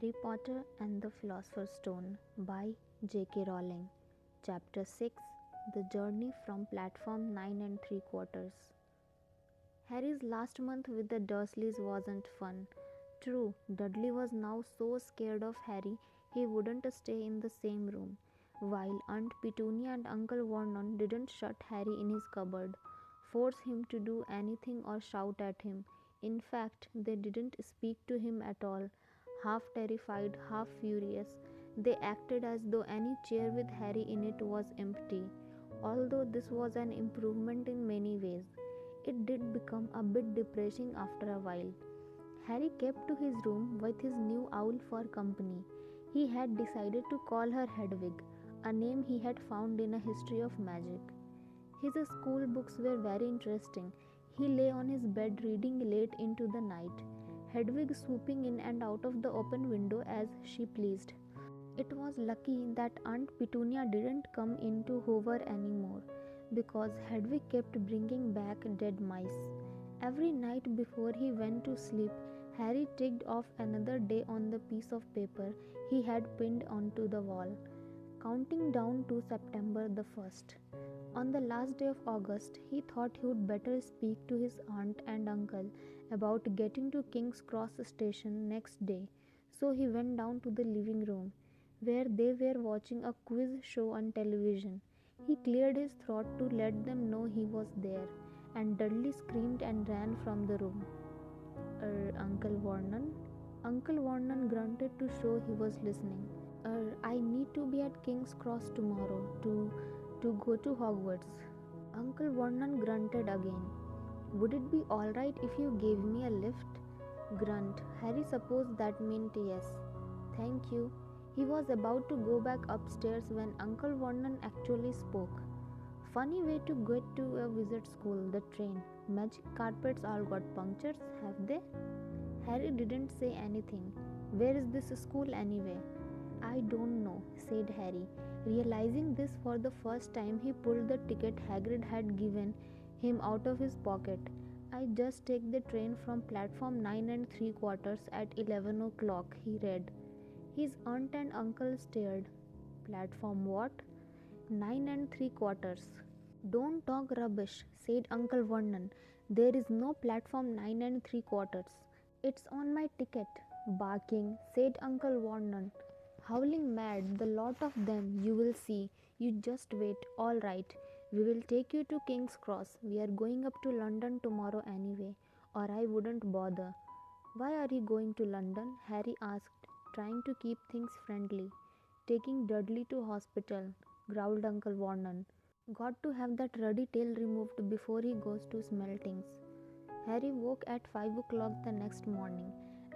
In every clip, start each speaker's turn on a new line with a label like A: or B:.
A: Harry Potter and the Philosopher's Stone by J.K. Rowling. Chapter 6 The Journey from Platform 9 and 3/4. Harry's last month with the Dursleys wasn't fun. True, Dudley was now so scared of Harry he wouldn't stay in the same room, while Aunt Petunia and Uncle Vernon didn't shut Harry in his cupboard, force him to do anything or shout at him. In fact, they didn't speak to him at all. Half terrified, half furious, they acted as though any chair with Harry in it was empty. Although this was an improvement in many ways, it did become a bit depressing after a while. Harry kept to his room with his new owl for company. He had decided to call her Hedwig, a name he had found in a history of magic. His school books were very interesting. He lay on his bed reading late into the night, Hedwig swooping in and out of the open window as she pleased. It was lucky that Aunt Petunia didn't come in to hover anymore, because Hedwig kept bringing back dead mice. Every night before he went to sleep, Harry ticked off another day on the piece of paper he had pinned onto the wall, counting down to September the 1st. On the last day of August, he thought he would better speak to his aunt and uncle about getting to King's Cross station next day, so he went down to the living room, where they were watching a quiz show on television. He cleared his throat to let them know he was there, and Dudley screamed and ran from the room. Uncle Vernon? Uncle Vernon grunted to show he was listening. I need to be at King's Cross tomorrow to go to Hogwarts. Uncle Vernon grunted again. Would it be alright if you gave me a lift? Grunt. Harry supposed that meant yes. Thank you. He was about to go back upstairs when Uncle Vernon actually spoke. Funny way to get to a wizard school, the train. Magic carpets all got punctures, have they? Harry didn't say anything. Where is this school anyway? I don't know, said Harry. Realizing this for the first time, he pulled the ticket Hagrid had given him out of his pocket. I just take the train from platform 9 and 3/4 at 11 o'clock, he read. His aunt and uncle stared. Platform what? 9 and 3/4. Don't talk rubbish, said Uncle Vernon. There is no platform 9 and 3/4. It's on my ticket. Barking, said Uncle Vernon. Howling mad, the lot of them, you will see. You just wait. All right, we will take you to King's Cross. We are going up to London tomorrow anyway, or I wouldn't bother. Why are you going to London? Harry asked, trying to keep things friendly. Taking Dudley to hospital, growled Uncle Vernon. Got to have that ruddy tail removed before he goes to Smeltings. Harry woke at 5 o'clock the next morning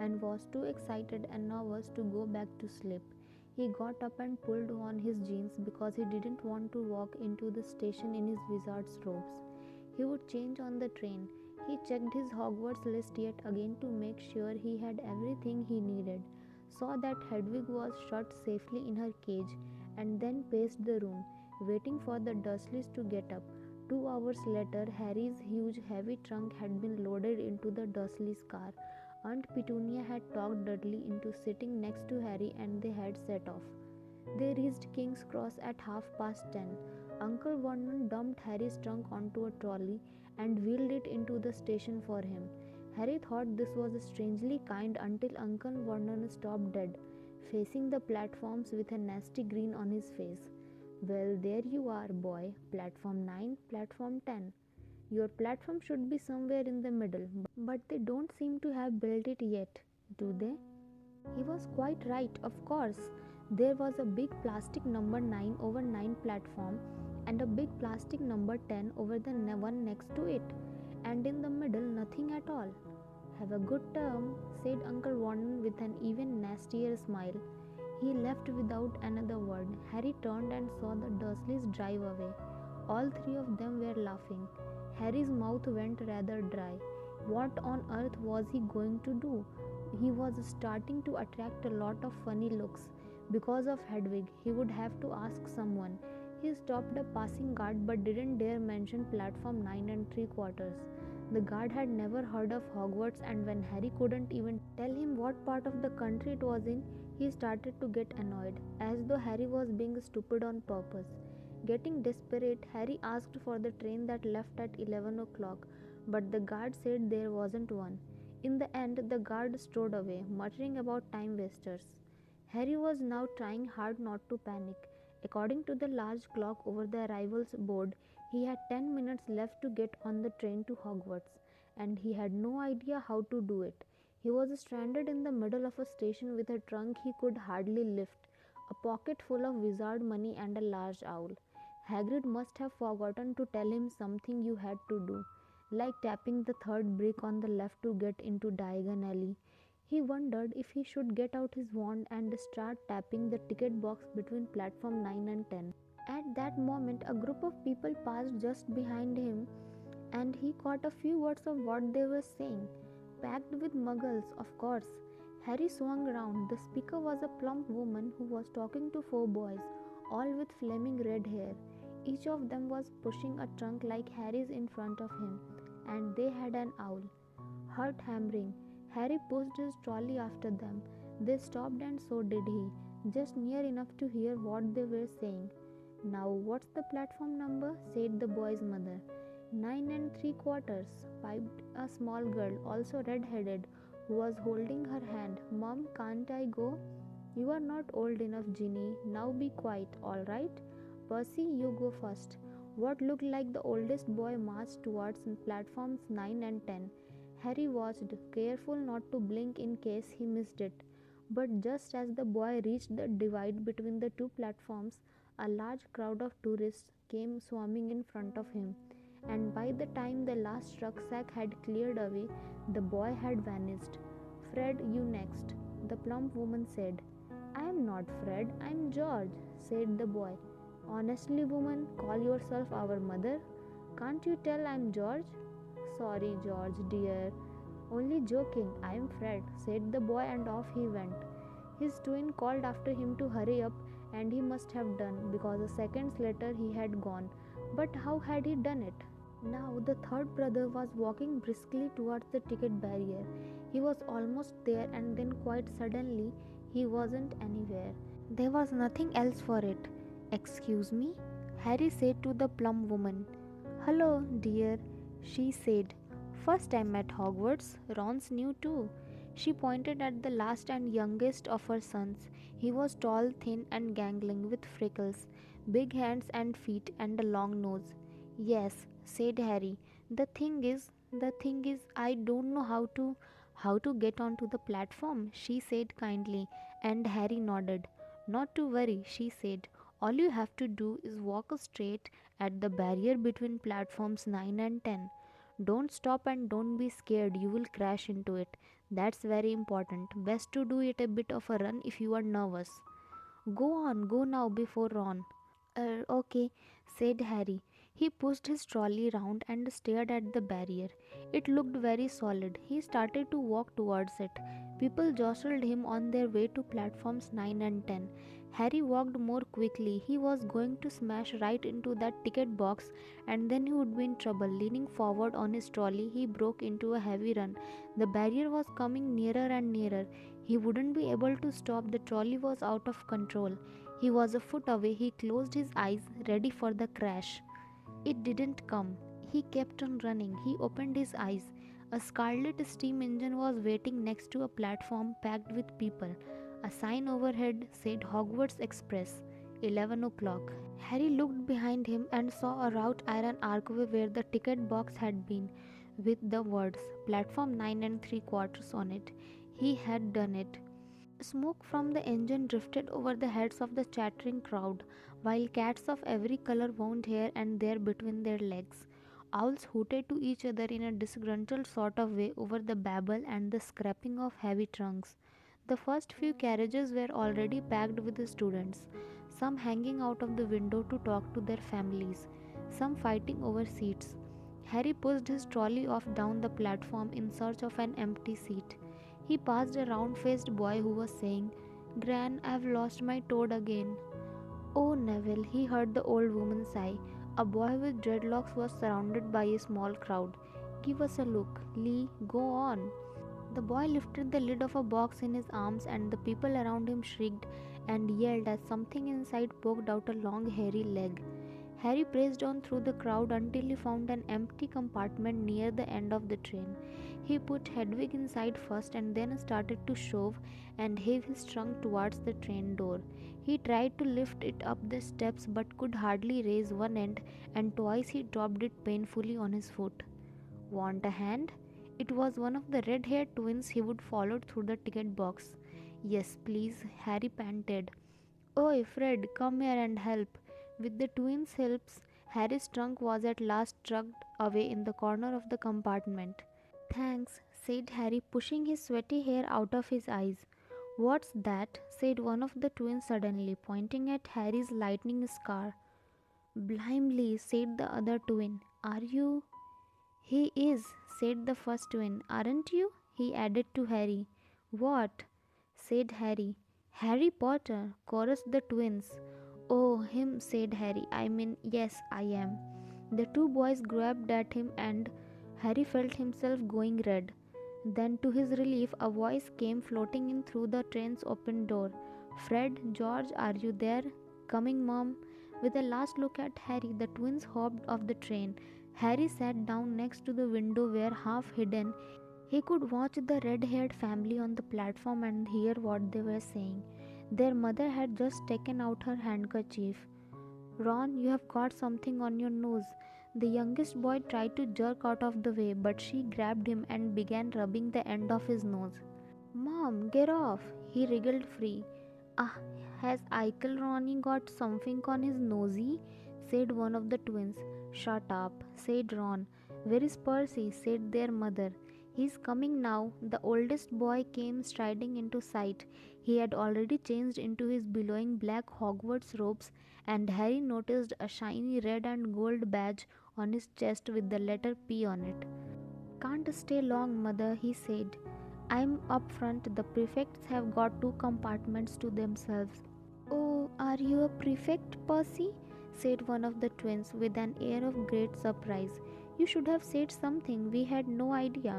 A: and was too excited and nervous to go back to sleep. He got up and pulled on his jeans because he didn't want to walk into the station in his wizard's robes. He would change on the train. He checked his Hogwarts list yet again to make sure he had everything he needed, saw that Hedwig was shut safely in her cage, and then paced the room, waiting for the Dursleys to get up. 2 hours later, Harry's huge heavy trunk had been loaded into the Dursleys' car. Aunt Petunia had talked Dudley into sitting next to Harry and they had set off. They reached King's Cross at 10:30. Uncle Vernon dumped Harry's trunk onto a trolley and wheeled it into the station for him. Harry thought this was strangely kind until Uncle Vernon stopped dead, facing the platforms with a nasty grin on his face. Well, there you are, boy. Platform 9, platform 10. Your platform should be somewhere in the middle, but they don't seem to have built it yet, do they? He was quite right, of course. There was a big plastic number 9 over 9 platform and a big plastic number 10 over the one next to it, and in the middle nothing at all. Have a good term, said Uncle Vernon with an even nastier smile. He left without another word. Harry turned and saw the Dursleys drive away. All three of them were laughing. Harry's mouth went rather dry. What on earth was he going to do? He was starting to attract a lot of funny looks. Because of Hedwig, he would have to ask someone. He stopped a passing guard but didn't dare mention platform 9 and 3/4. The guard had never heard of Hogwarts, and when Harry couldn't even tell him what part of the country it was in, he started to get annoyed, as though Harry was being stupid on purpose. Getting desperate, Harry asked for the train that left at 11 o'clock, but the guard said there wasn't one. In the end, the guard strode away, muttering about time wasters. Harry was now trying hard not to panic. According to the large clock over the arrivals board, he had 10 minutes left to get on the train to Hogwarts, and he had no idea how to do it. He was stranded in the middle of a station with a trunk he could hardly lift, a pocket full of wizard money, and a large owl. Hagrid must have forgotten to tell him something you had to do, like tapping the third brick on the left to get into Diagon Alley. He wondered if he should get out his wand and start tapping the ticket box between platform 9 and 10. At that moment, a group of people passed just behind him, and he caught a few words of what they were saying. Packed with muggles, of course. Harry swung round. The speaker was a plump woman who was talking to four boys, all with flaming red hair. Each of them was pushing a trunk like Harry's in front of him, and they had an owl. Heart hammering, Harry pushed his trolley after them. They stopped, and so did he, just near enough to hear what they were saying. "Now, what's the platform number?" said the boy's mother. 9 and 3/4, piped a small girl, also red-headed, who was holding her hand. "Mum, can't I go?" "You are not old enough, Ginny. Now be quiet, all right? Percy, you go first." What looked like the oldest boy marched towards platforms 9 and 10. Harry watched, careful not to blink in case he missed it. But just as the boy reached the divide between the two platforms, a large crowd of tourists came swarming in front of him, and by the time the last rucksack had cleared away, the boy had vanished. "Fred, you next," the plump woman said. "I am not Fred, I am George," said the boy. "Honestly, woman, call yourself our mother? Can't you tell I am George?" "Sorry, George, dear. Only joking, I am Fred," said the boy, and off he went. His twin called after him to hurry up, and he must have done, because seconds later he had gone. But how had he done it? Now the third brother was walking briskly towards the ticket barrier. He was almost there, and then quite suddenly he wasn't anywhere. There was nothing else for it. "Excuse me?" Harry said to the plump woman. "Hello, dear," she said. "First time at Hogwarts. Ron's new too." She pointed at the last and youngest of her sons. He was tall, thin, and gangling, with freckles, big hands and feet, and a long nose. "Yes," said Harry. The thing is, I don't know how to get onto the platform," she said kindly, and Harry nodded. "Not to worry," she said. "All you have to do is walk straight at the barrier between platforms 9 and 10. Don't stop and don't be scared you will crash into it. That's very important. Best to do it a bit of a run if you are nervous. Go on, go now before Ron." Okay," said Harry. He pushed his trolley round and stared at the barrier. It looked very solid. He started to walk towards it. People jostled him on their way to platforms 9 and 10. Harry walked more quickly. He was going to smash right into that ticket box, and then he would be in trouble. Leaning forward on his trolley, he broke into a heavy run. The barrier was coming nearer and nearer. He wouldn't be able to stop. The trolley was out of control. He was a foot away. He closed his eyes, ready for the crash. It didn't come. He kept on running. He opened his eyes. A scarlet steam engine was waiting next to a platform packed with people. A sign overhead said Hogwarts Express, 11 o'clock. Harry looked behind him and saw a wrought iron archway where the ticket box had been, with the words Platform 9 and 3/4 on it. He had done it. Smoke from the engine drifted over the heads of the chattering crowd, while cats of every color wound here and there between their legs. Owls hooted to each other in a disgruntled sort of way over the babble and the scraping of heavy trunks. The first few carriages were already packed with the students, some hanging out of the window to talk to their families, some fighting over seats. Harry pushed his trolley off down the platform in search of an empty seat. He passed a round-faced boy who was saying, "Gran, I've lost my toad again." "Oh, Neville," he heard the old woman sigh. A boy with dreadlocks was surrounded by a small crowd. give us a look. Lee, go on." The boy lifted the lid of a box in his arms, and the people around him shrieked and yelled as something inside poked out a long hairy leg. Harry pressed on through the crowd until he found an empty compartment near the end of the train. He put Hedwig inside first and then started to shove and heave his trunk towards the train door. He tried to lift it up the steps but could hardly raise one end, and twice he dropped it painfully on his foot. "Want a hand?" It was one of the red-haired twins he would follow through the ticket box. "Yes, please," Harry panted. "Oi, Fred, come here and help." With the twins' helps, Harry's trunk was at last tucked away in the corner of the compartment. "Thanks," said Harry, pushing his sweaty hair out of his eyes. "What's that?" said one of the twins suddenly, pointing at Harry's lightning scar. "Blimey," said the other twin. "Are you—" "He is," said the first twin. "Aren't you?" he added to Harry. "What?" said Harry. "Harry Potter," chorused the twins. "Oh, him," said Harry. "I mean, yes, I am." The two boys grabbed at him and Harry felt himself going red. Then, to his relief, a voice came floating in through the train's open door. "Fred, George, are you there?" "Coming, Mom." With a last look at Harry, the twins hopped off the train. Harry sat down next to the window where, half hidden, he could watch the red-haired family on the platform and hear what they were saying. Their mother had just taken out her handkerchief. "Ron, you have got something on your nose." The youngest boy tried to jerk out of the way, but she grabbed him and began rubbing the end of his nose. "Mom, get off!" He wriggled free. "Ah, has Eichel Ronnie got something on his nosy?" said one of the twins. "Shut up," said Ron. "Where is Percy?" said their mother. "He's coming now." The oldest boy came striding into sight. He had already changed into his billowing black Hogwarts robes, and Harry noticed a shiny red and gold badge on his chest with the letter P on it. "Can't stay long, Mother," he said. "I'm up front. The prefects have got 2 compartments to themselves." "Oh, are you a prefect, Percy?" said one of the twins with an air of great surprise. "You should have said something. We had no idea."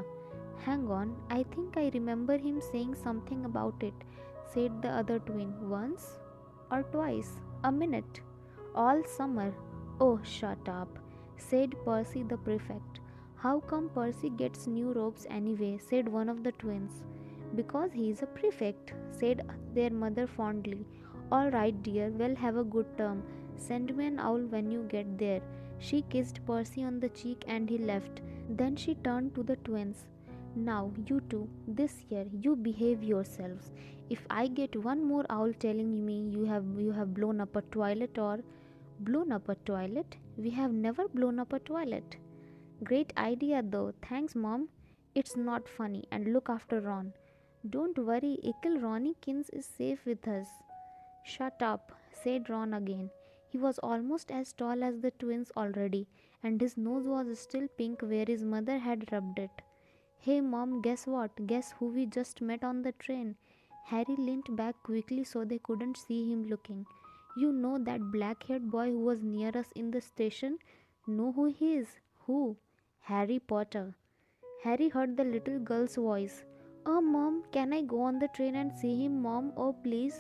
A: "Hang on, I think I remember him saying something about it," said the other twin. "Once or twice? A minute? All summer?" "Oh, shut up," said Percy the prefect. "How come Percy gets new robes anyway?" said one of the twins. "Because he is a prefect," said their mother fondly. "All right, dear, we'll have a good term. Send me an owl when you get there." She kissed Percy on the cheek and he left. Then she turned to the twins. "Now, you two, this year, you behave yourselves. If I get one more owl telling me you have blown up a toilet or—" "Blown up a toilet? We have never blown up a toilet." "Great idea though. Thanks, Mom." "It's not funny, and look after Ron." "Don't worry, Ickle Ronnikins is safe with us." "Shut up," said Ron again. He was almost as tall as the twins already, and his nose was still pink where his mother had rubbed it. "Hey Mom, guess what? Guess who we just met on the train?" Harry leaned back quickly so they couldn't see him looking. "You know that black-haired boy who was near us in the station? Know who he is?" "Who?" "Harry Potter." Harry heard the little girl's voice. "Oh Mom, can I go on the train and see him, Mom? Oh please."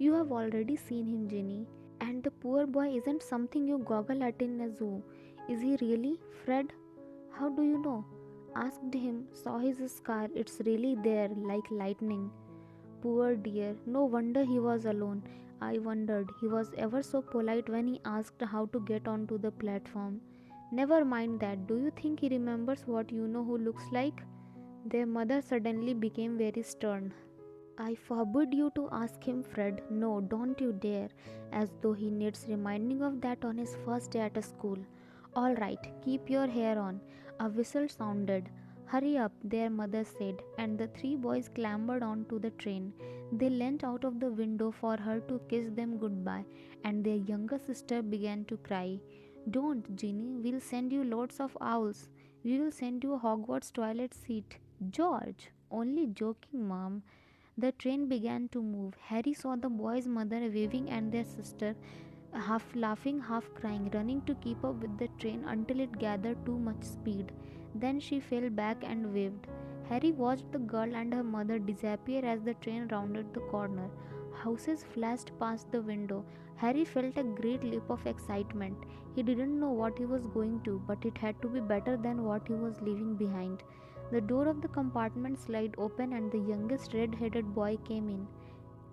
A: "You have already seen him, Ginny. And the poor boy isn't something you goggle at in a zoo. Is he really, Fred?" "How do you know?" "Asked him. Saw his scar. It's really there, like lightning." "Poor dear. No wonder he was alone." I wondered. He was ever so polite when he asked how to get onto the platform. "Never mind that. Do you think he remembers what you know who looks like?" Their mother suddenly became very stern. "I forbid you to ask him, Fred. No, don't you dare." As though he needs reminding of that on his first day at school. "All right, keep your hair on." A whistle sounded. "Hurry up," their mother said, and the 3 boys clambered onto the train. They leant out of the window for her to kiss them goodbye, and their younger sister began to cry. "Don't, Ginny. We'll send you loads of owls. We will send you a Hogwarts toilet seat." "George!" "Only joking, Mom." The train began to move. Harry saw the boys' mother waving and their sister, half laughing, half crying, running to keep up with the train until it gathered too much speed. Then she fell back and waved. Harry watched the girl and her mother disappear as the train rounded the corner. Houses flashed past the window. Harry felt a great leap of excitement. He didn't know what he was going to, but it had to be better than what he was leaving behind. The door of the compartment slid open and the youngest red-headed boy came in.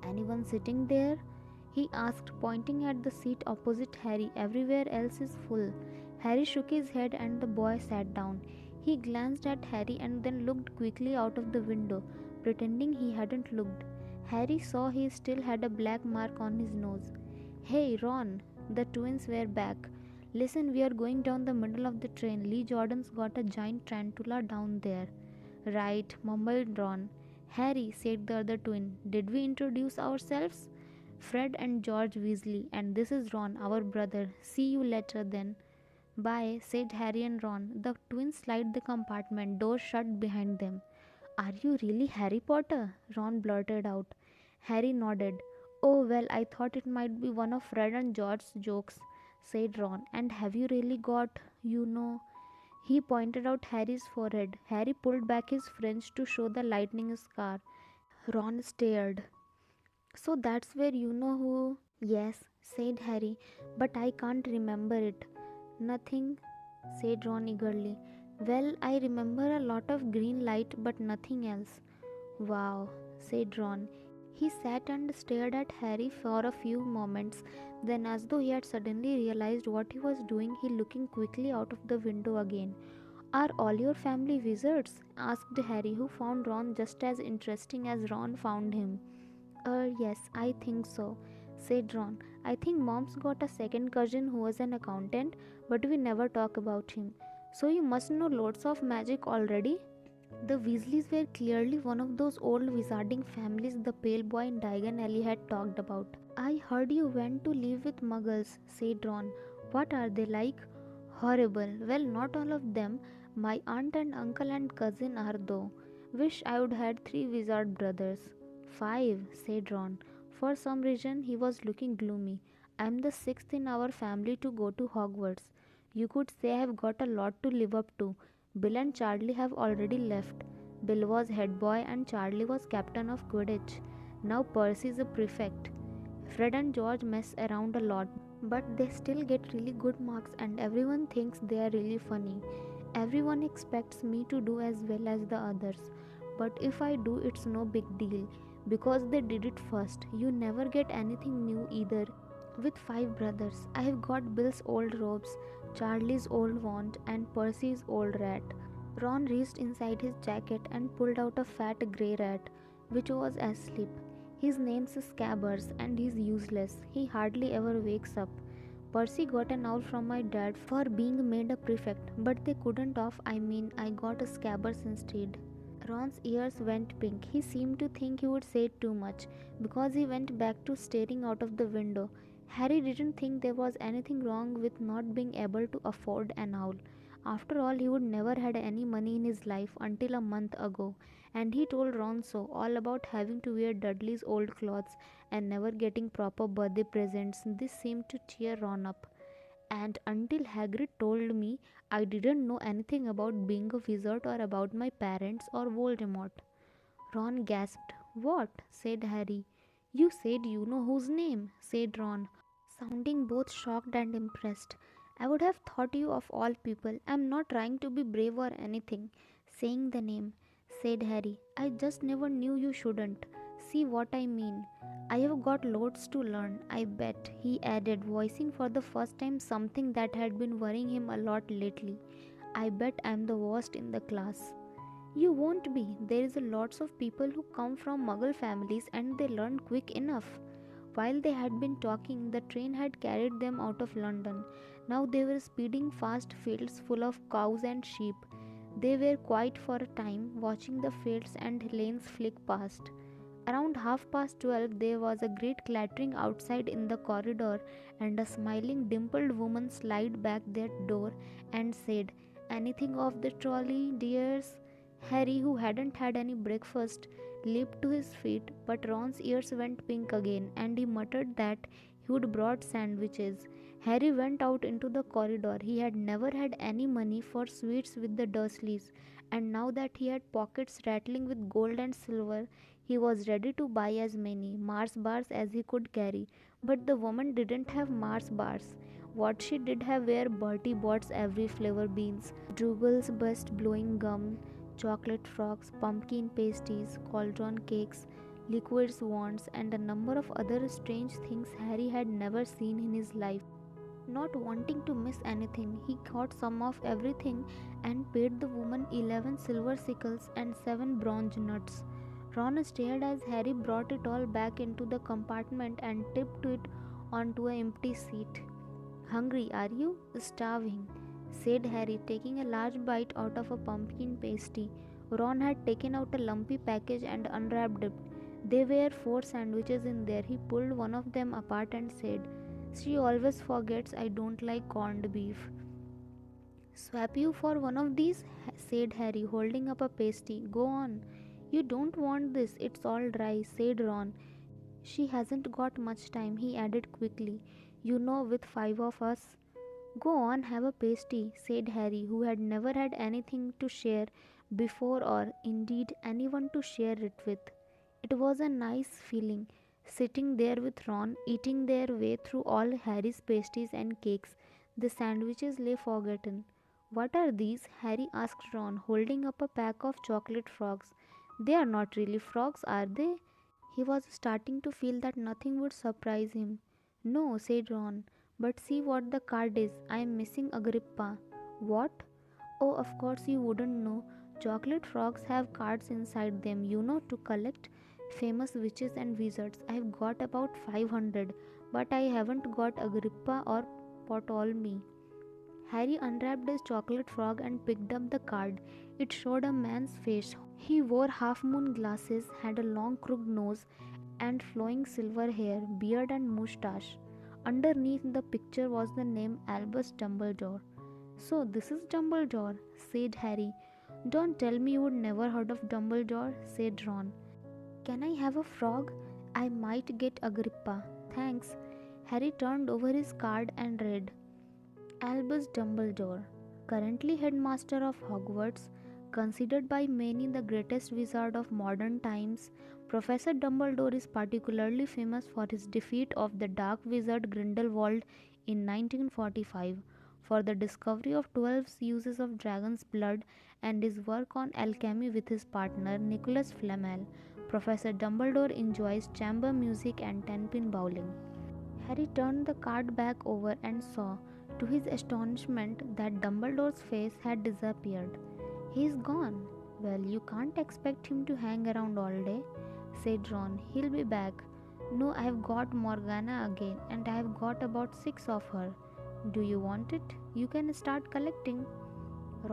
A: "Anyone sitting there?" he asked, pointing at the seat opposite Harry. "Everywhere else is full." Harry shook his head and the boy sat down. He glanced at Harry and then looked quickly out of the window, pretending he hadn't looked. Harry saw he still had a black mark on his nose. "Hey, Ron!" The twins were back. "Listen, we are going down the middle of the train. Lee Jordan's got a giant tarantula down there." "Right," mumbled Ron. "Harry," said the other twin, "did we introduce ourselves?" "Fred and George Weasley, and this is Ron, our brother. See you later then." "Bye," said Harry and Ron. The twins slid the compartment door shut behind them. "Are you really Harry Potter?" Ron blurted out. Harry nodded. "Oh, well, I thought it might be one of Fred and George's jokes," said Ron. "And have you really got, you know?" He pointed out Harry's forehead. Harry pulled back his fringe to show the lightning scar. Ron stared. "So that's where you know who?" "Yes," said Harry, "but I can't remember it." "Nothing," said Ron eagerly. "Well, I remember a lot of green light, but nothing else." "Wow," said Ron. He sat and stared at Harry for a few moments. Then, as though he had suddenly realized what he was doing, he looked quickly out of the window again. "Are all your family wizards?" asked Harry, who found Ron just as interesting as Ron found him. Yes, I think so," said Ron. "I think Mom's got a second cousin who was an accountant, but we never talk about him. So you must know lots of magic already?" The Weasleys were clearly one of those old wizarding families the pale boy in Diagon Alley had talked about. "I heard you went to live with muggles," said Ron. "What are they like?" "Horrible. Well, not all of them. My aunt and uncle and cousin are though. Wish I would had 3 wizard brothers." "5," said Ron. For some reason he was looking gloomy. "I'm the 6th in our family to go to Hogwarts. You could say I've got a lot to live up to. Bill and Charlie have already left. Bill was head boy and Charlie was captain of Quidditch. Now Percy is a prefect. Fred and George mess around a lot, but they still get really good marks and everyone thinks they are really funny. Everyone expects me to do as well as the others, but if I do, it's no big deal because they did it first. You never get anything new either. With 5 brothers, I have got Bill's old robes, Charlie's old wand, and Percy's old rat." Ron reached inside his jacket and pulled out a fat grey rat, which was asleep. "His name's Scabbers, and he's useless. He hardly ever wakes up. Percy got an owl from my dad for being made a prefect, but they couldn't I got a Scabbers instead." Ron's ears went pink. He seemed to think he would say too much, because he went back to staring out of the window. Harry didn't think there was anything wrong with not being able to afford an owl. After all, he would never had any money in his life until a month ago, and he told Ron so, all about having to wear Dudley's old clothes and never getting proper birthday presents. This seemed to cheer Ron up. "And until Hagrid told me, I didn't know anything about being a wizard or about my parents or Voldemort." Ron gasped. "What?" said Harry. "You said you know whose name," said Ron, sounding both shocked and impressed. "I would have thought you of all people. I'm not trying to be brave or anything, saying the name," said Harry. "I just never knew you shouldn't. See what I mean? I have got loads to learn, I bet," he added, voicing for the first time something that had been worrying him a lot lately. "I bet I'm the worst in the class." "You won't be. There is lots of people who come from Muggle families and they learn quick enough." While they had been talking, the train had carried them out of London. Now they were speeding past fields full of cows and sheep. They were quiet for a time, watching the fields and lanes flick past. Around 12:30 there was a great clattering outside in the corridor, and a smiling, dimpled woman slid back their door and said, "Anything off the trolley, dears?" Harry, who hadn't had any breakfast, leaped to his feet, but Ron's ears went pink again, and he muttered that who'd brought sandwiches. Harry went out into the corridor. He had never had any money for sweets with the Dursleys, and now that he had pockets rattling with gold and silver, he was ready to buy as many Mars bars as he could carry. But the woman didn't have Mars bars. What she did have were Bertie Bott's every flavor beans, Drooble's best blowing gum, chocolate frogs, pumpkin pasties, cauldron cakes, liquids wands, and a number of other strange things Harry had never seen in his life. Not wanting to miss anything, he got some of everything and paid the woman 11 silver sickles and 7 bronze nuts. Ron stared as Harry brought it all back into the compartment and tipped it onto an empty seat. "Hungry, are you?" "Starving," said Harry, taking a large bite out of a pumpkin pasty. Ron had taken out a lumpy package and unwrapped it. There were 4 sandwiches in there. He pulled one of them apart and said, "She always forgets I don't like corned beef." "Swap you for one of these?" said Harry, holding up a pasty. "Go on." "You don't want this, it's all dry," said Ron. "She hasn't got much time," he added quickly. "You know, with 5 of us." "Go on, have a pasty," said Harry, who had never had anything to share before, or indeed anyone to share it with. It was a nice feeling, sitting there with Ron, eating their way through all Harry's pasties and cakes. The sandwiches lay forgotten. "What are these?" Harry asked Ron, holding up a pack of chocolate frogs. "They are not really frogs, are they?" He was starting to feel that nothing would surprise him. "No," said Ron, "but see what the card is. I am missing Agrippa." "What?" "Oh, of course you wouldn't know. Chocolate frogs have cards inside them, you know, to collect famous witches and wizards. I've got about 500, but I haven't got Agrippa or Ptolemy." Harry unwrapped his chocolate frog and picked up the card. It showed a man's face. He wore half-moon glasses, had a long crooked nose, and flowing silver hair, beard and moustache. Underneath the picture was the name Albus Dumbledore. "So this is Dumbledore," said Harry. "Don't tell me you'd never heard of Dumbledore," said Ron. "Can I have a frog? I might get Agrippa. Thanks." Harry turned over his card and read, "Albus Dumbledore, currently headmaster of Hogwarts, considered by many the greatest wizard of modern times. Professor Dumbledore is particularly famous for his defeat of the dark wizard Grindelwald in 1945, for the discovery of 12 uses of dragon's blood, and his work on alchemy with his partner Nicholas Flamel. Professor Dumbledore enjoys chamber music and ten-pin bowling." Harry turned the card back over and saw, to his astonishment, that Dumbledore's face had disappeared. "He's gone." "Well, you can't expect him to hang around all day," said Ron. "He'll be back." "No, I've got Morgana again, and I've got about 6 of her." "Do you want it? You can start collecting."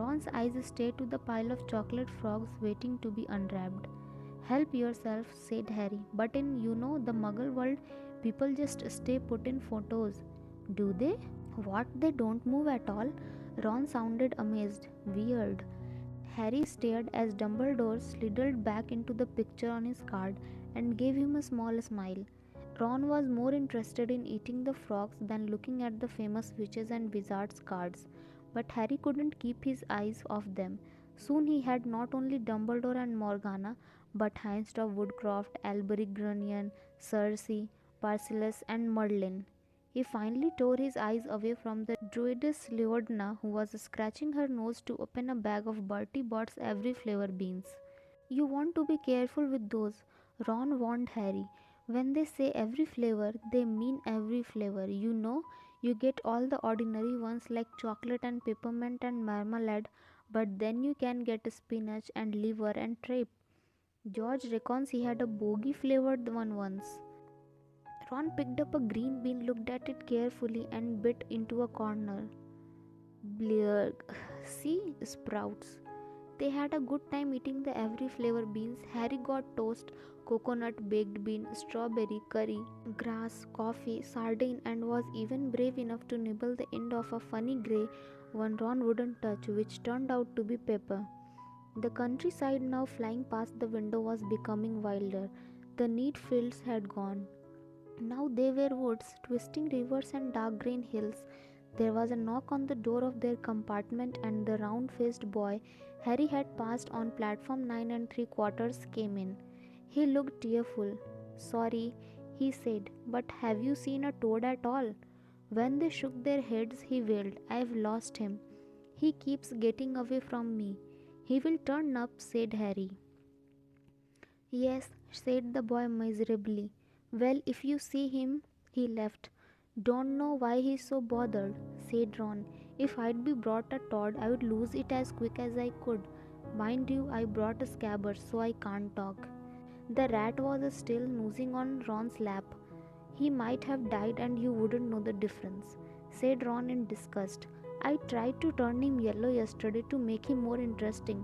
A: Ron's eyes stayed to the pile of chocolate frogs waiting to be unwrapped. "Help yourself," said Harry. "But in, the Muggle world, people just stay put in photos." "Do they? What, they don't move at all?" Ron sounded amazed. "Weird." Harry stared as Dumbledore slid back into the picture on his card and gave him a small smile. Ron was more interested in eating the frogs than looking at the famous witches and wizards cards, but Harry couldn't keep his eyes off them. Soon he had not only Dumbledore and Morgana, but Heinz of Woodcroft, Alberic Grunion, Cersei, Parcellus, and Merlin. He finally tore his eyes away from the druidess Leodna, who was scratching her nose to open a bag of Bertie Bott's every flavor beans. "You want to be careful with those," Ron warned Harry. "When they say every flavor, they mean every flavor. You get all the ordinary ones like chocolate and peppermint and marmalade, but then you can get spinach and liver and tripe. George reckons he had a bogey flavored one once." Ron picked up a green bean, looked at it carefully, and bit into a corner. "Blurg. See? Sprouts." They had a good time eating the every flavor beans. Harry got toast, coconut, baked bean, strawberry, curry, grass, coffee, sardine, and was even brave enough to nibble the end of a funny grey one Ron wouldn't touch, which turned out to be pepper. The countryside now flying past the window was becoming wilder. The neat fields had gone. Now they were woods, twisting rivers and dark green hills. There was a knock on the door of their compartment, and the round faced boy Harry had passed on platform 9 3/4 came in. He looked tearful. "Sorry," he said, "but have you seen a toad at all?" When they shook their heads, he wailed, "I've lost him. He keeps getting away from me." "He will turn up," said Harry. "Yes," said the boy miserably. "Well, if you see him," he left. "Don't know why he's so bothered," said Ron. "If I'd be brought a toad, I would lose it as quick as I could. Mind you, I brought a scabbard, so I can't talk." The rat was still snoozing on Ron's lap. "He might have died and you wouldn't know the difference," said Ron in disgust. "I tried to turn him yellow yesterday to make him more interesting,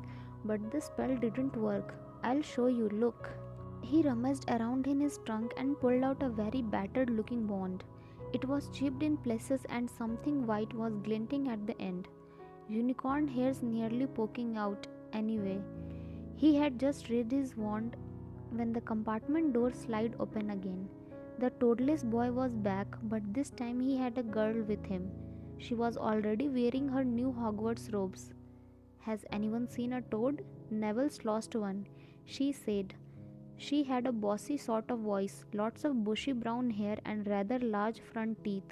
A: but the spell didn't work. I'll show you, look." He rummaged around in his trunk and pulled out a very battered looking wand. It was chipped in places and something white was glinting at the end. Unicorn hairs nearly poking out, anyway. He had just raised his wand when the compartment door slid open again. The toadless boy was back, but this time he had a girl with him. She was already wearing her new Hogwarts robes. "Has anyone seen a toad? Neville's lost one," she said. She had a bossy sort of voice, lots of bushy brown hair, and rather large front teeth.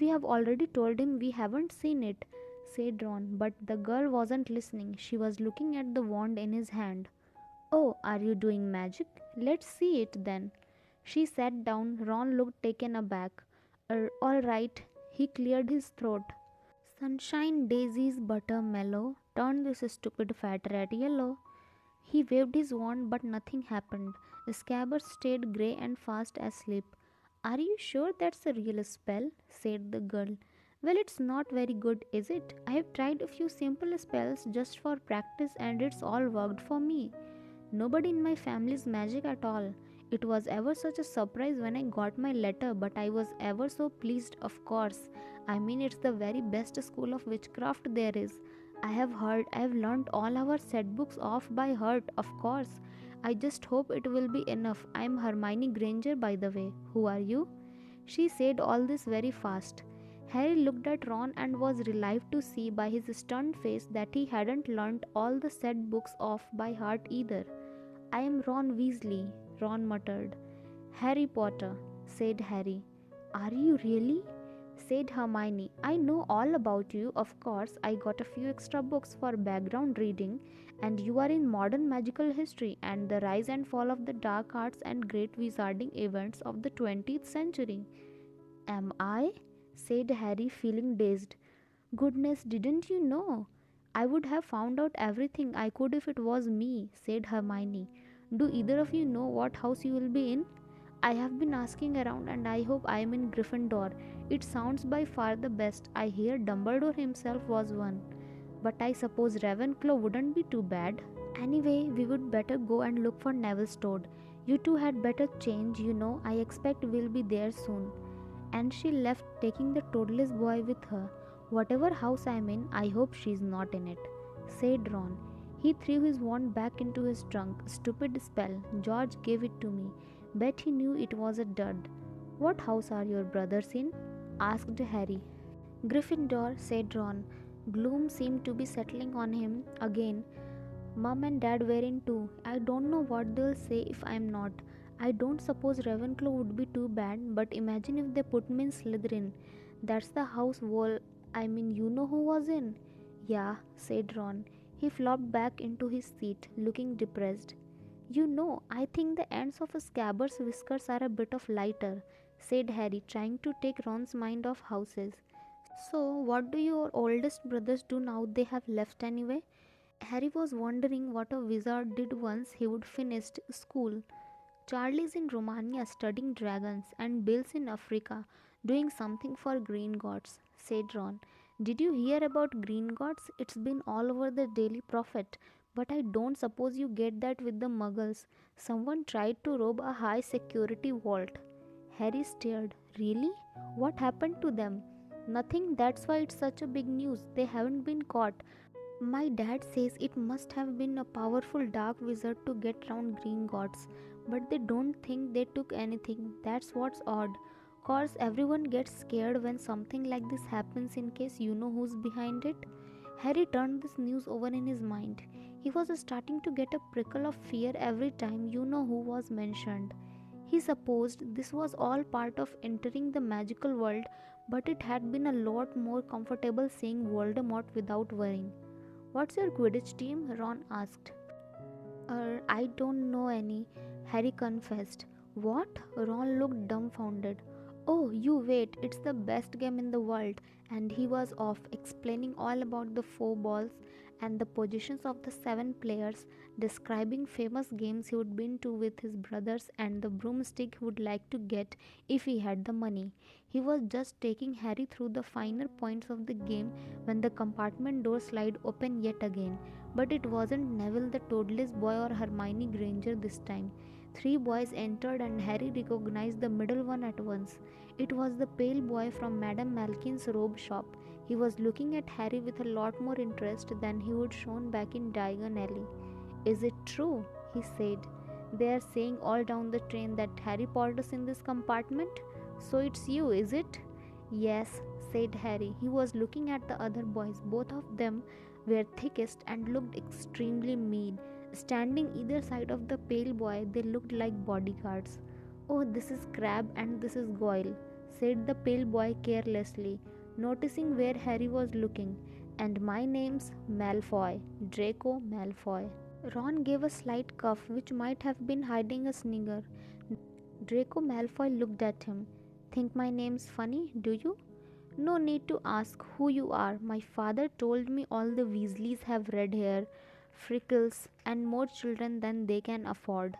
A: "We have already told him we haven't seen it," said Ron, but the girl wasn't listening. She was looking at the wand in his hand. "Oh, are you doing magic? Let's see it then." She sat down. Ron looked taken aback. All right." He cleared his throat. "Sunshine daisies buttermellow, turn this stupid fat rat yellow." He waved his wand, but nothing happened. The scabbard stayed grey and fast asleep. "Are you sure that's a real spell?" said the girl. "Well, it's not very good, is it? I have tried a few simple spells just for practice and it's all worked for me. Nobody in my family is magic at all. It was ever such a surprise when I got my letter, but I was ever so pleased, of course. I mean, it's the very best school of witchcraft there is. I have learnt all our set books off by heart, of course. I just hope it will be enough. I am Hermione Granger, by the way. Who are you?" She said all this very fast. Harry looked at Ron and was relieved to see by his stunned face that he hadn't learnt all the set books off by heart either. "I am Ron Weasley," Ron muttered. "Harry Potter," said Harry. "Are you really?" said Hermione. "I know all about you, of course. I got a few extra books for background reading, and you are in modern magical history and the rise and fall of the dark arts and great wizarding events of the 20th century. "Am I?" said Harry, feeling dazed. "Goodness, didn't you know?" "I would have found out everything I could if it was me," said Hermione. "Do either of you know what house you will be in?" "I have been asking around and I hope I am in Gryffindor. It sounds by far the best. I hear Dumbledore himself was one. But I suppose Ravenclaw wouldn't be too bad. Anyway, we would better go and look for Neville's toad. You two had better change, you know. I expect we'll be there soon." And she left, taking the toadless boy with her. "Whatever house I'm in, I hope she's not in it," said Ron. He threw his wand back into his trunk. "Stupid spell. George gave it to me. Bet he knew it was a dud." "What house are your brothers in?" asked Harry. "Gryffindor," said Ron. Gloom seemed to be settling on him again. "Mum and Dad were in too. I don't know what they'll say if I'm not. I don't suppose Ravenclaw would be too bad, but imagine if they put me in Slytherin. That's the house you know who was in." "Yeah," said Ron. He flopped back into his seat, looking depressed. "You know, I think the ends of a scabbard's whiskers are a bit of lighter," said Harry, trying to take Ron's mind off houses. "So, what do your oldest brothers do now they have left anyway?" Harry was wondering what a wizard did once he would finished school. "Charlie's in Romania studying dragons, and Bill's in Africa doing something for green gods," said Ron. "Did you hear about green gods? It's been all over the Daily Prophet, but I don't suppose you get that with the muggles. Someone tried to rob a high security vault." Harry stared. "Really? What happened to them?" "Nothing, that's why it's such a big news. They haven't been caught. My dad says it must have been a powerful dark wizard to get round green gods, but they don't think they took anything. That's what's odd. Course, everyone gets scared when something like this happens in case you know who's behind it. Harry turned this news over in his mind. He was starting to get a prickle of fear every time you know who was mentioned. He supposed this was all part of entering the magical world, but it had been a lot more comfortable seeing Voldemort without worrying. What's your Quidditch team? Ron asked. I don't know any, Harry confessed. What? Ron looked dumbfounded. Oh, you wait, it's the best game in the world. And he was off, explaining all about the four balls and the positions of the seven players, describing famous games he would been to with his brothers and the broomstick he would like to get if he had the money. He was just taking Harry through the finer points of the game when the compartment door slid open yet again. But it wasn't Neville the toadless boy or Hermione Granger this time. Three boys entered and Harry recognized the middle one at once. It was the pale boy from Madame Malkin's robe shop. He was looking at Harry with a lot more interest than he would shown back in Diagon Alley. Is it true? He said. They are saying all down the train that Harry Potter's in this compartment? So it's you, is it? Yes, said Harry. He was looking at the other boys. Both of them were thickest and looked extremely mean. Standing either side of the pale boy, they looked like bodyguards. Oh, this is Crabbe and this is Goyle, said the pale boy carelessly, noticing where Harry was looking. And my name's Malfoy, Draco Malfoy. Ron gave a slight cough which might have been hiding a snigger. Draco Malfoy looked at him. Think my name's funny, do you? No need to ask who you are. My father told me all the Weasleys have red hair, freckles, and more children than they can afford.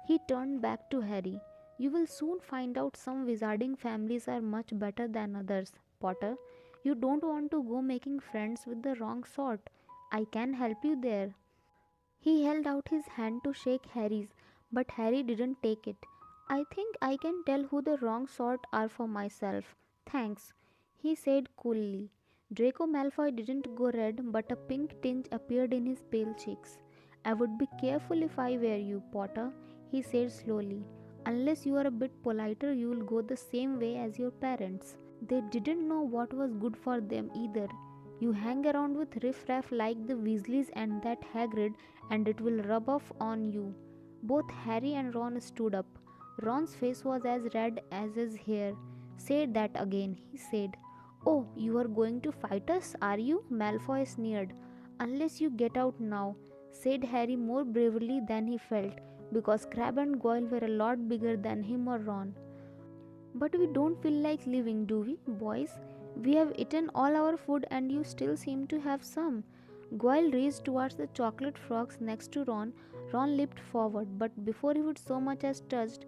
A: He turned back to Harry. You will soon find out some wizarding families are much better than others, Potter. You don't want to go making friends with the wrong sort. I can help you there. He held out his hand to shake Harry's, but Harry didn't take it. I think I can tell who the wrong sort are for myself. Thanks, he said coolly. Draco Malfoy didn't go red, but a pink tinge appeared in his pale cheeks. I would be careful if I were you, Potter, he said slowly. Unless you are a bit politer, you will go the same way as your parents. They didn't know what was good for them either. You hang around with riff-raff like the Weasleys and that Hagrid, and it will rub off on you. Both Harry and Ron stood up. Ron's face was as red as his hair. Say that again, he said. Oh, you are going to fight us, are you? Malfoy sneered. Unless you get out now, said Harry more bravely than he felt, because Crabbe and Goyle were a lot bigger than him or Ron. But we don't feel like leaving, do we, boys? We have eaten all our food and you still seem to have some. Goyle raced towards the chocolate frogs next to Ron. Ron leaped forward, but before he would so much as touched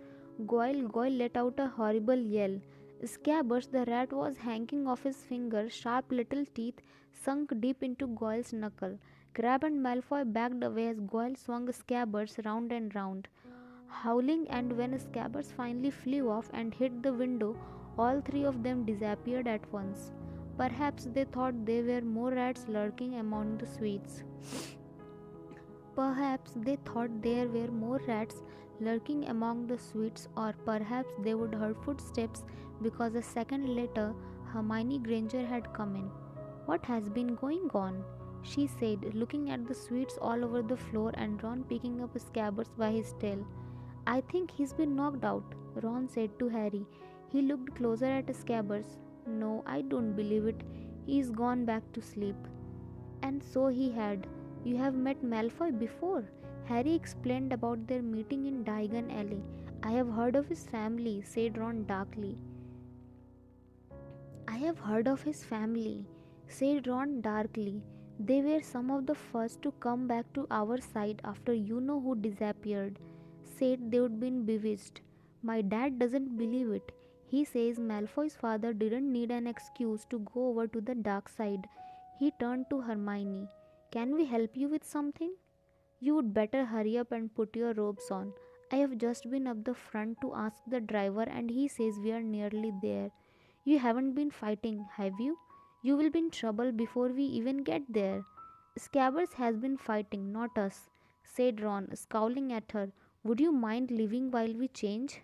A: Goyle let out a horrible yell. Scabbers, the rat, was hanging off his finger, sharp little teeth sunk deep into Goyle's knuckle. Crabbe and Malfoy backed away as Goyle swung Scabbers round and round, howling, and when Scabbers finally flew off and hit the window, all three of them disappeared at once. Perhaps they thought there were more rats lurking among the sweets. Perhaps they thought there were more rats lurking among the sweets, or perhaps they would hear footsteps because a second later Hermione Granger had come in. What has been going on? She said, looking at the sweets all over the floor and Ron picking up Scabbers by his tail. I think he's been knocked out, Ron said to Harry. He looked closer at Scabbers. No, I don't believe it. He's gone back to sleep. And so he had. You have met Malfoy before? Harry explained about their meeting in Diagon Alley. I have heard of his family, said Ron darkly. I have heard of his family, said Ron darkly. They were some of the first to come back to our side after you know who disappeared. Said they would been bewitched. My dad doesn't believe it. He says Malfoy's father didn't need an excuse to go over to the dark side. He turned to Hermione. Can we help you with something? You would better hurry up and put your robes on. I have just been up the front to ask the driver and he says we are nearly there. You haven't been fighting, have you? You will be in trouble before we even get there. Scabbers has been fighting, not us, said Ron, scowling at her. Would you mind leaving while we change?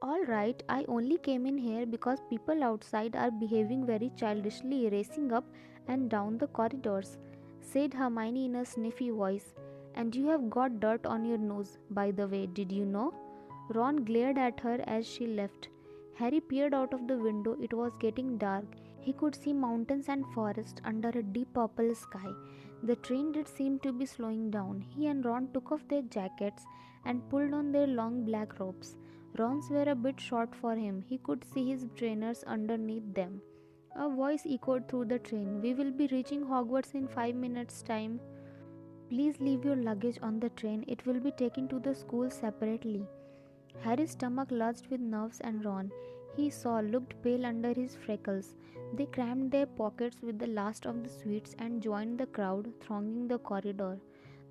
A: All right, I only came in here because people outside are behaving very childishly, racing up and down the corridors, said Hermione in a sniffy voice. And you have got dirt on your nose, by the way, did you know? Ron glared at her as she left. Harry peered out of the window. It was getting dark. He could see mountains and forest under a deep purple sky. The train did seem to be slowing down. He and Ron took off their jackets and pulled on their long black robes. Ron's were a bit short for him. He could see his trainers underneath them. A voice echoed through the train. We will be reaching Hogwarts in 5 minutes' time. Please leave your luggage on the train. It will be taken to the school separately. Harry's stomach lurched with nerves, and Ron, he saw, looked pale under his freckles. They crammed their pockets with the last of the sweets and joined the crowd thronging the corridor.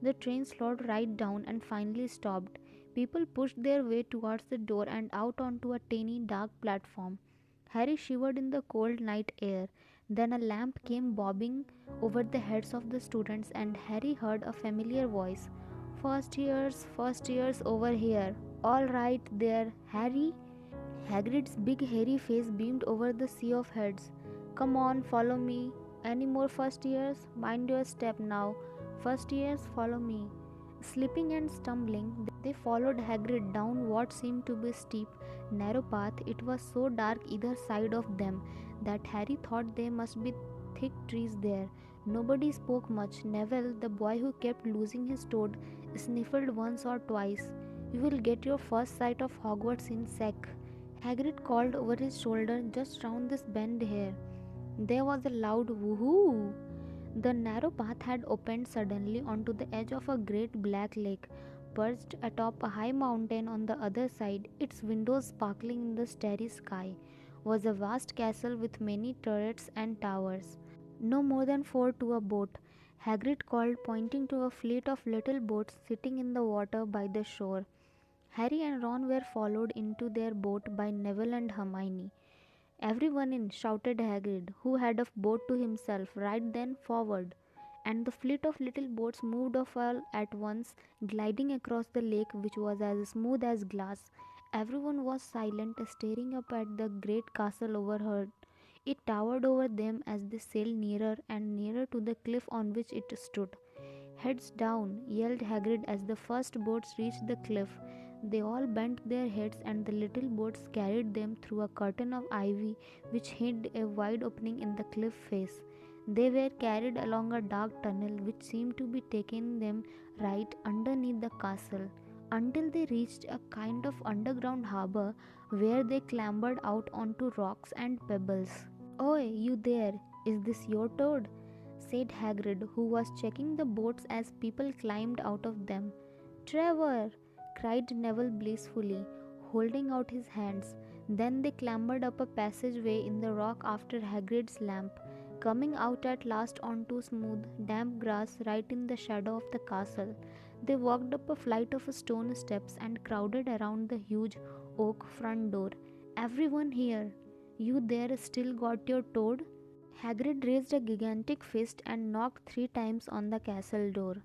A: The train slowed right down and finally stopped. People pushed their way towards the door and out onto a tiny dark platform. Harry shivered in the cold night air. Then a lamp came bobbing over the heads of the students, and Harry heard a familiar voice. First years over here. All right there, Harry." Hagrid's big hairy face beamed over the sea of heads. "Come on, follow me. Any more first years? Mind your step now. First years, follow me." Slipping and stumbling, they followed Hagrid down what seemed to be a steep, narrow path. It was so dark either side of them that Harry thought there must be thick trees there. Nobody spoke much. Neville, the boy who kept losing his toad, sniffled once or twice. "You will get your first sight of Hogwarts in sec," Hagrid called over his shoulder. "Just round this bend here." There was a loud woohoo. The narrow path had opened suddenly onto the edge of a great black lake, perched atop a high mountain. On the other side, its windows sparkling in the starry sky, was a vast castle with many turrets and towers. "No more than 4 to a boat," Hagrid called, pointing to a fleet of little boats sitting in the water by the shore. Harry and Ron were followed into their boat by Neville and Hermione. "Everyone in," shouted Hagrid, who had a boat to himself. "Right then, forward." And the fleet of little boats moved off all at once, gliding across the lake, which was as smooth as glass. Everyone was silent, staring up at the great castle overhead. It towered over them as they sailed nearer and nearer to the cliff on which it stood. "Heads down!" yelled Hagrid as the first boats reached the cliff. They all bent their heads, and the little boats carried them through a curtain of ivy which hid a wide opening in the cliff face. They were carried along a dark tunnel which seemed to be taking them right underneath the castle, until they reached a kind of underground harbour where they clambered out onto rocks and pebbles. "Oi, you there! Is this your toad?" said Hagrid, who was checking the boats as people climbed out of them. "Trevor!" cried Neville blissfully, holding out his hands. Then they clambered up a passageway in the rock after Hagrid's lamp, coming out at last onto smooth, damp grass right in the shadow of the castle. They walked up a flight of stone steps and crowded around the huge oak front door. "Everyone here! You there still got your toad?" Hagrid raised a gigantic fist and knocked 3 times on the castle door.